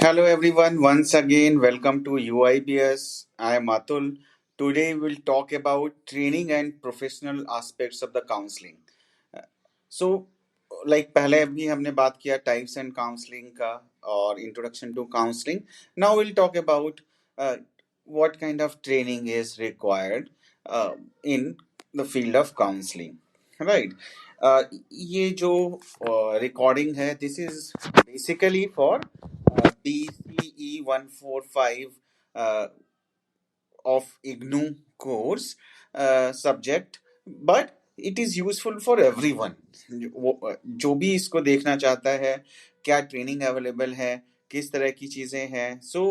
Hello everyone, once again welcome to UIBS. I am Atul. Today we'll talk about training and professional aspects of the counseling. So like पहले भी हमने बात किया types and counselling का और introduction to counselling. Now will talk about what kind of training is required in the field of counseling, right? ये जो recording है this is basically for BCE-145 of IGNU course subject, but it is useful for everyone. जो भी इसको देखना चाहता है, क्या ट्रेनिंग अवेलेबल है, किस तरह की चीजें हैं, सो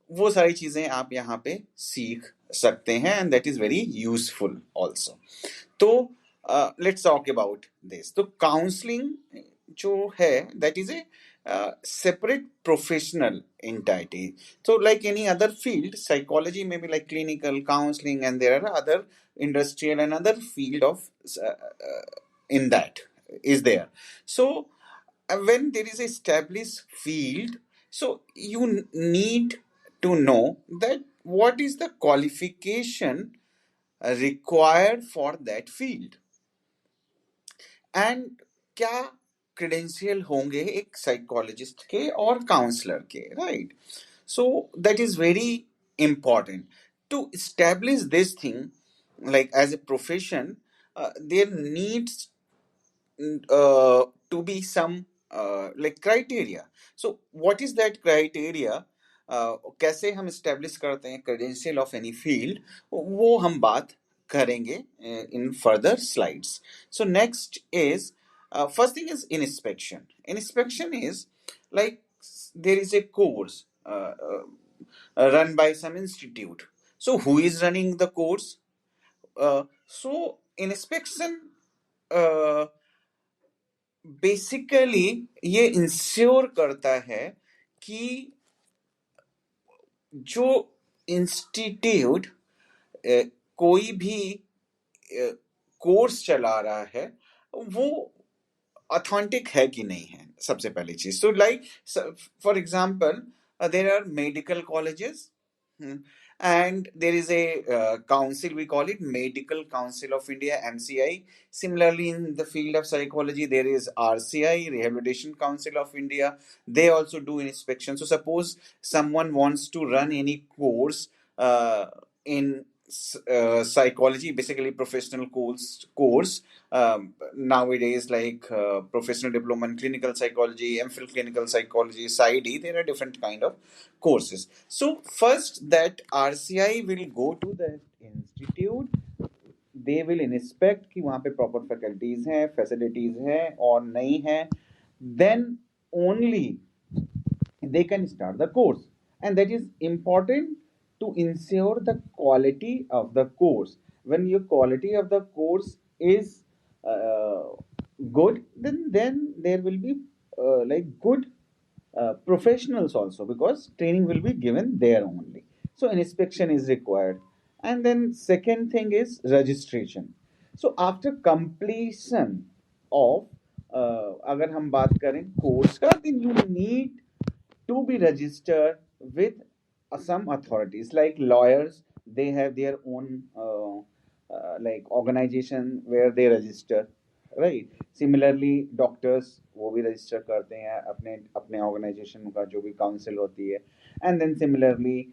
वो सारी चीजें आप यहाँ पे सीख सकते हैं and that is very useful also. तो लेट्स टॉक अबाउट दिस. तो काउंसलिंग जो है that is a separate professional entity. So like any other field, psychology may be like clinical counseling, and there are other industrial and other field of in that is there. So when there is a established field, so you need to know that what is the qualification required for that field and क्या credential होंगे एक psychologist के और counsellor के, right? So that is very important to establish this thing, like as a profession. There needs to be some like criteria. So what is that criteria? कैसे हम establish करते हैं credential of any field, वो हम बात करेंगे in further slides. So next is first thing is inspection. Inspection is like there is a course run by some institute. So who is running the course? So inspection basically ये ensure करता है कि जो institute कोई भी course चला रहा है वो ऑथेंटिक है कि नहीं है, सबसे पहली चीज. तो like for example there are medical colleges and there is a council, we call it Medical Council of India, MCI. Similarly, in the field of psychology there is RCI, Rehabilitation Council of India. They also do inspection. So suppose someone wants to run any course in psychology, basically professional course nowadays, like professional diploma in clinical psychology, MPhil clinical psychology, PsyD, there are different kind of courses. So first that RCI will go to the institute, they will inspect कि वहाँ पे proper faculties हैं, facilities हैं और नहीं हैं, then only they can start the course. And that is important to ensure the quality of the course. When your quality of the course is uh, good, then there will be like good professionals also, because training will be given there only. So inspection is required. And then second thing is registration. So after completion of अगर हम बात करें course का, then you need to be registered with some authorities like lawyers. They have their own like organization where they register, right? Similarly doctors वो भी register करते हैं अपने अपने organization का जो भी council होती है. And then similarly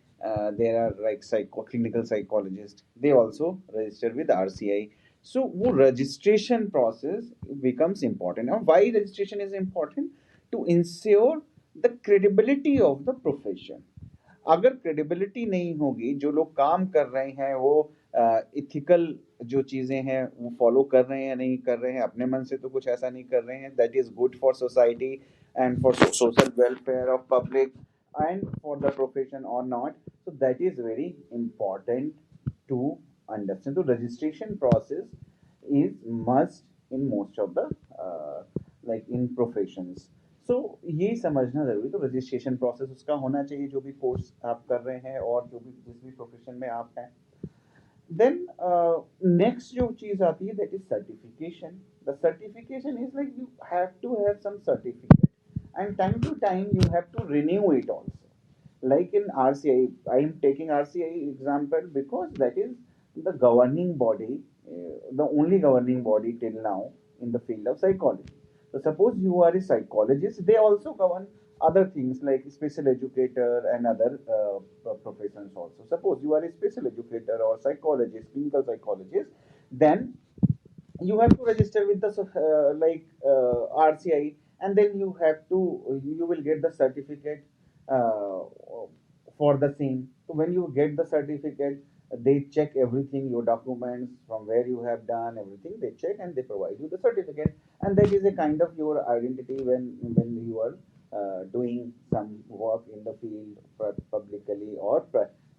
there are like clinical psychologists, they also register with RCI. So वो registration process becomes important. Now why registration is important? To ensure the credibility of the profession. अगर credibility नहीं होगी, जो लोग काम कर रहे हैं वो इथिकल जो चीजें हैं वो फॉलो कर रहे हैं या नहीं कर रहे हैं, अपने मन से तो कुछ ऐसा नहीं कर रहे हैं that is good for society and for social welfare of public and for the profession or not. So that is very important to understand. So registration process is must in most of the like in professions. So ये समझना जरूरी. तो registration process उसका होना चाहिए जो भी course आप कर रहे हैं और जो भी जिस भी प्रोफेशन में आप हैं. Then next जो चीज आती है that is certification. The certification is like you have to have some certificate and time to time you have to renew it also. Like in RCI, I am taking RCI example because that is the governing body, the only governing body till now in the field of psychology. So suppose you are a psychologist, they also govern other things like special educator and other professions also. Suppose you are a special educator or psychologist, clinical psychologist, then you have to register with the RCI, and then you will get the certificate uh, for the same. So when you get the certificate, they check everything, your documents, from where you have done everything. They check and they provide you the certificate, and that is a kind of your identity when you are doing some work in the field, publicly or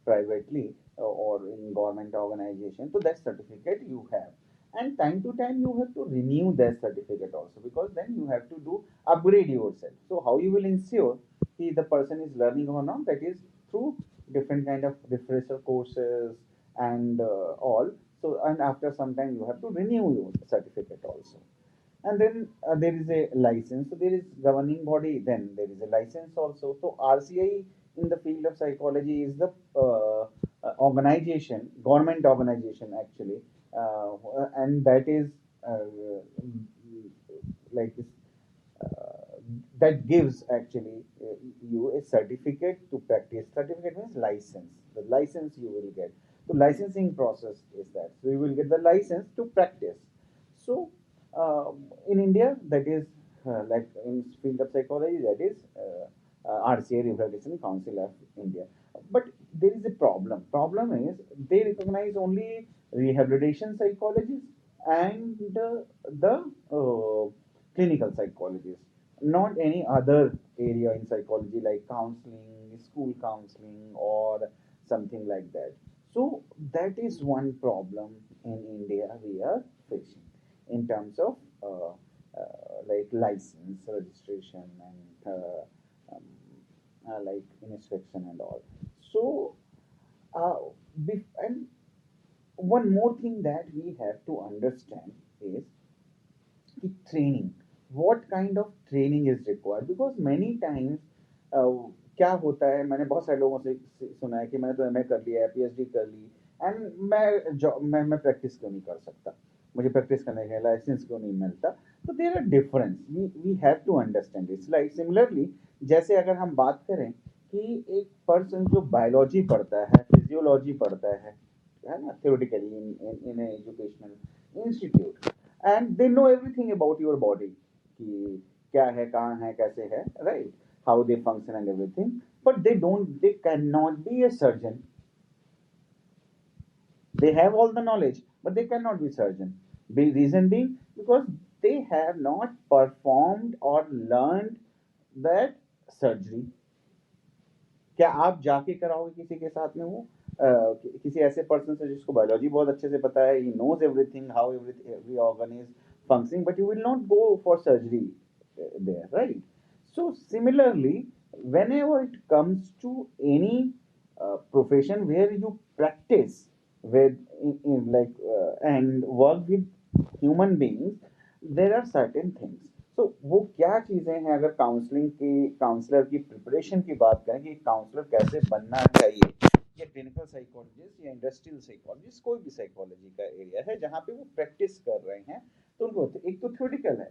privately, or in government organization. So that certificate you have, and time to time you have to renew that certificate also, because then you have to do upgrade yourself. So how you will ensure the person is learning or not, that is through different kind of refresher courses and all. So, and after some time you have to renew your certificate also. And then there is a license. So there is governing body, then there is a license also. So RCI in the field of psychology is the organization, government organization actually, and that is like uh, that gives actually you a certificate to practice. Certificate means license. The license you will get. So licensing process is that. So you will get the license to practice. So in India, that is like in field of psychology, that is RCA, Rehabilitation Council of India. But there is a problem. Problem is they recognize only rehabilitation psychologists and the clinical psychologists, not any other area in psychology like counseling, school counseling, or something like that. So that is one problem in India we are facing in terms of like license registration and um, like inspection and all. So and one more thing that we have to understand is the training. What kind of training is required? Because many times क्या होता है, मैंने बहुत सारे लोगों से सुना है कि मैंने तो एमए कर लिया है, पीएचडी कर ली, एंड मैं प्रैक्टिस क्यों नहीं कर सकता, मुझे प्रैक्टिस करने के लाइसेंस क्यों नहीं मिलता? तो there are difference, we have to understand this. Like similarly, जैसे अगर हम बात करें कि एक पर्सन जो बायोलॉजी पढ़ता है, फिजियोलॉजी पढ़ता है ना, theoretically in an educational institute, and they know everything about your body कि क्या है, कहाँ है, कैसे है, right, how they function and everything, but they cannot be a surgeon. They have all the knowledge but they cannot be surgeon. Reason being because they have not performed or learned that surgery. क्या आप जाके कराओगे किसी के साथ में वो किसी ऐसे पर्सन से जिसको बायोलॉजी बहुत अच्छे से पता है, he knows everything how every organ is functioning, but you will not go for surgery there, right? So similarly, whenever it comes to any profession where you practice with and work with human beings, there are certain things. तो वो क्या चीजें हैं, अगर counselling की counsellor की preparation की बात करें कि काउंसलर कैसे बनना चाहिए, या क्लिनिकल साइकोलॉजिस्ट या इंडस्ट्रियल साइकोलॉजिस्ट, कोई भी साइकोलॉजी का एरिया है जहाँ पे वो प्रैक्टिस कर रहे हैं, तो उनको एक तो थ्योरेटिकल है,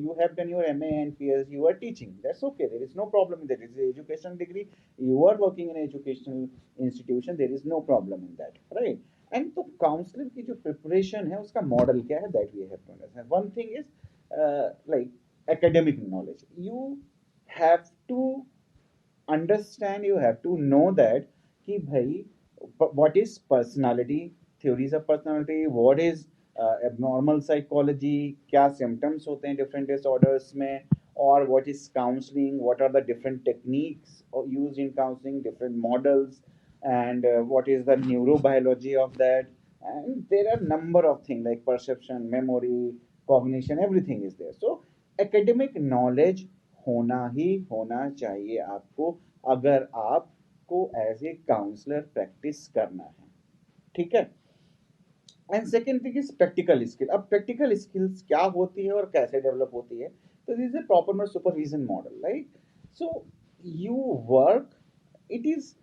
you have done your MA and PhD, you are teaching, that's okay, there is no problem in that, is educational degree, you are working in educational institution, there is no problem in that, right? And तो counsellor की जो preparation है उसका model क्या है, that we have to understand. One thing is like academic knowledge. You have to understand, you have to know that कि भाई what is personality, theories of personality, what is abnormal psychology, क्या symptoms होते हैं different disorders में, or what is counseling, what are the different techniques used in counseling, different models, and what is the neurobiology of that, and there are number of things like perception, memory, cognition, everything is there. So academic knowledge होना ही होना चाहिए आपको, अगर आपको as a counsellor practice करना है, ठीक है? And second thing is practical skill. अब प्रैक्टिकल स्किल्स क्या होती है और कैसे डेवलप होती है? तो this is a proper supervision model, right? So you work it is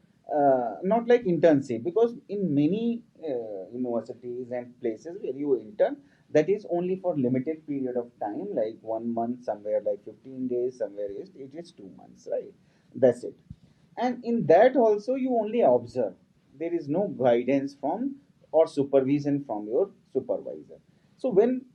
not like internship, because in many universities and places where you intern, that is only for limited period of time, like 1 month, somewhere like 15 days, somewhere it is 2 months, right? That's it. And in that also you only observe. There is no guidance from or supervision from your supervisor. So when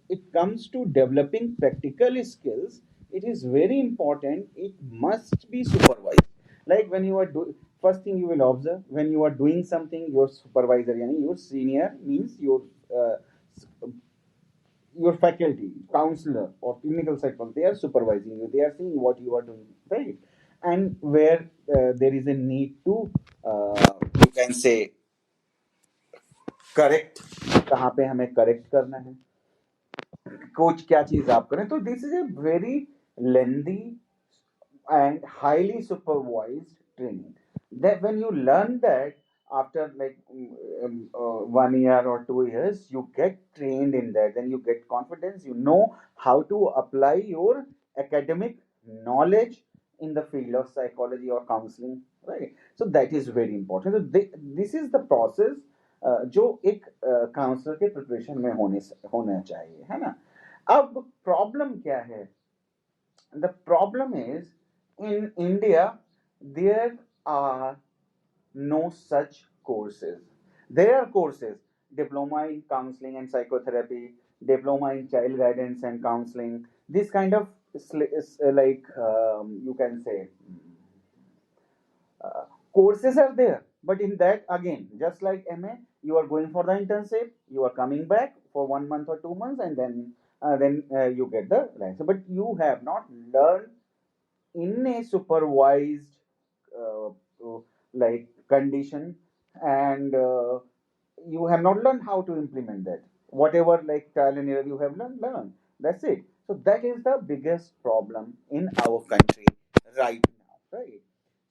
it comes to developing practical skills, it is very important. It must be supervised. Like when you are doing, first thing you will observe when you are doing something, your supervisor, yani your senior, means your faculty, counselor, or clinical psychologist, they are supervising you. They are seeing what you are doing, right? And where there is a need to, you can say, correct, कहाँ पे हमें correct करना है, coach क्या चीज आप करें, तो this is a very lengthy and highly supervised training. That when you learn that after like 1 year or 2 years, you get trained in that, then you get confidence. You know how to apply your academic knowledge in the field of psychology or counseling, right? So that is very important. So this is the process जो एक counsellor के preparation में होना चाहिए, है ना? अब problem क्या है? The problem is, in India, there are no such courses. There are courses, diploma in counseling and psychotherapy, diploma in child guidance and counseling. This kind of like you can say courses are there. But in that, again, just like MA, you are going for the internship, you are coming back for 1 month or 2 months, and then you get the license. But you have not learned in a supervised uh, like condition, and you have not learned how to implement that. Whatever like trial and error you have learned, that's it. So that is the biggest problem in our country right now, right?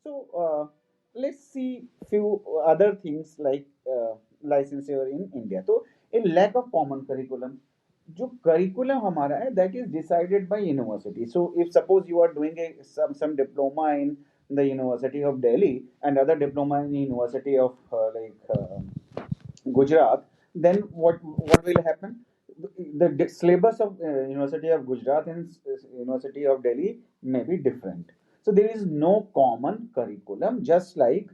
So let's see few other things like licensure in India. So a lack of common curriculum. जो curriculum हमारा है, that is decided by university. So if suppose you are doing some diploma in the University of Delhi and other diploma in the University of Gujarat, then what will happen? The syllabus of University of Gujarat and University of Delhi may be different. So there is no common curriculum, just like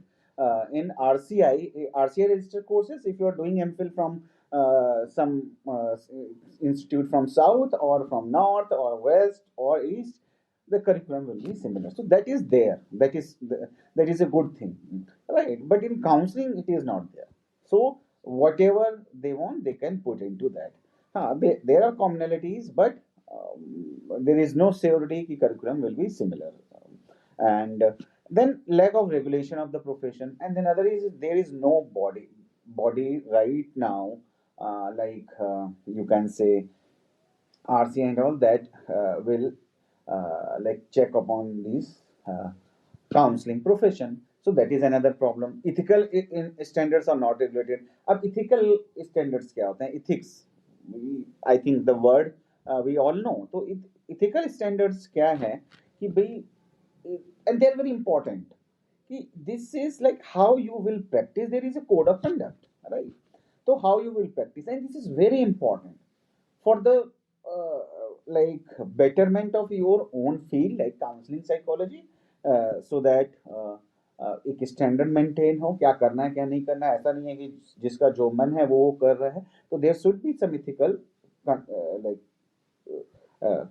in RCI registered courses. If you are doing MPhil from some institute from south or from north or west or east, the curriculum will be similar. So that is there. That is a good thing, right? But in counseling, it is not there. So whatever they want, they can put into that. There are commonalities, but there is no surety कि curriculum will be similar. And then lack of regulation of the profession, and then other is there is no body right now, you can say RC and all that will like check upon these counseling profession. So that is another problem. Ethical standards are not regulated. अब ethical standards क्या होते हैं? Ethics. I think the word we all know. तो ethical standards क्या है कि भाई, and they are very important. कि this is like how you will practice. There is a code of conduct, right? So how you will practice, and this is very important for the uh, like betterment of your own field like counseling psychology, so that एक standard maintain हो, क्या करना है क्या नहीं करना है, ऐसा नहीं है कि जिसका जो मन है वो कर रहा है. तो there should be some ethical like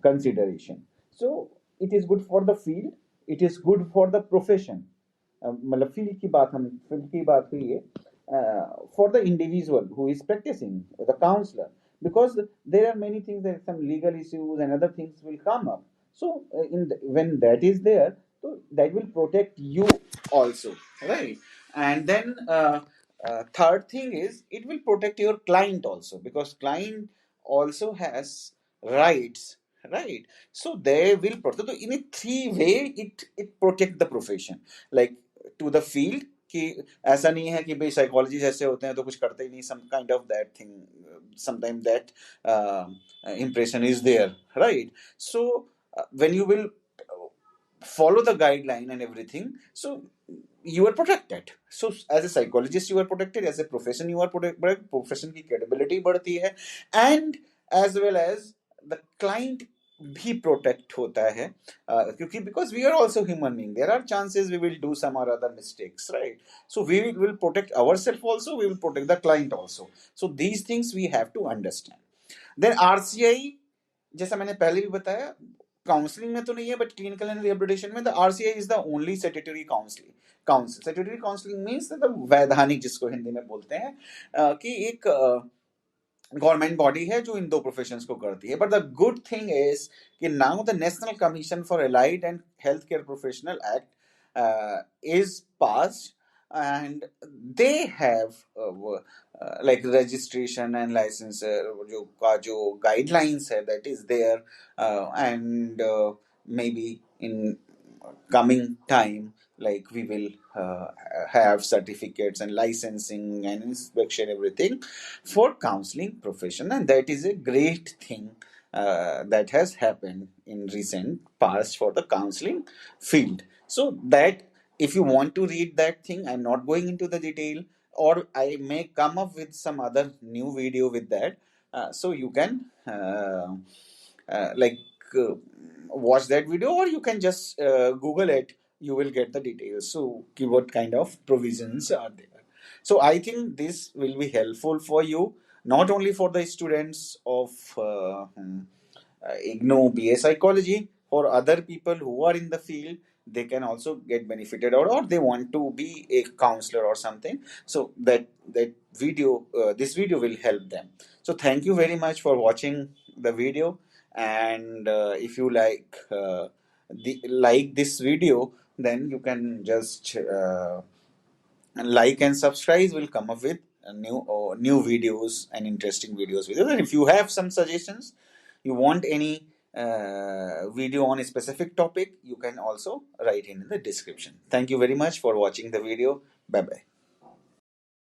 consideration. So it is good for the field, it is good for the profession. मतलब फील्ड की बात, हम फील्ड की बात हुई है, for the individual who is practicing, the counselor, because there are many things, there are some legal issues and other things will come up. So when that is there, so that will protect you also, right? And then third thing is it will protect your client also, because client also has rights, right? So they will protect. So in a three way it protect the profession, like to the field, कि ऐसा नहीं है कि भाई psychologist ऐसे होते हैं तो कुछ करते ही नहीं, some kind of that thing, sometimes that impression is there, right? So when you will follow the guideline and everything, so you are protected. So as a psychologist you are protected, as a profession you are protected, profession की credibility बढ़ती है, and as well as the client भी protect होता है, क्योंकि because we are also human being, there are chances we will do some or other mistakes, right? So we will protect ourselves also, we will protect the client also. So these things we have to understand. Then RCI, जैसा मैंने पहले भी बताया, counselling में तो नहीं है, but clinical and rehabilitation में the RCI is the only statutory council statutory counselling means the वैधानिक, जिसको हिंदी में बोलते हैं, कि एक गवर्नमेंट बॉडी है जो इन दो प्रोफेशंस को करती है. But the good thing is कि now the national commission for allied and health care professional act is passed, and they have like registration and license जो guidelines है that is there, and maybe in coming time, like we will have certificates and licensing and inspection, everything for counseling profession, and that is a great thing that has happened in recent past for the counseling field. So that, if you want to read that thing, I'm not going into the detail, or I may come up with some other new video with that, so you can like watch that video, or you can just google it, you will get the details, so what kind of provisions are there. So I think this will be helpful for you, not only for the students of IGNO BA psychology, for other people who are in the field, they can also get benefited, or they want to be a counselor or something, so that video, this video will help them. So thank you very much for watching the video, and if you like this video, then you can just like and subscribe. Will come up with new videos and interesting videos with you. And if you have some suggestions, you want any video on a specific topic, you can also write in the description. Thank you very much for watching the video. Bye bye.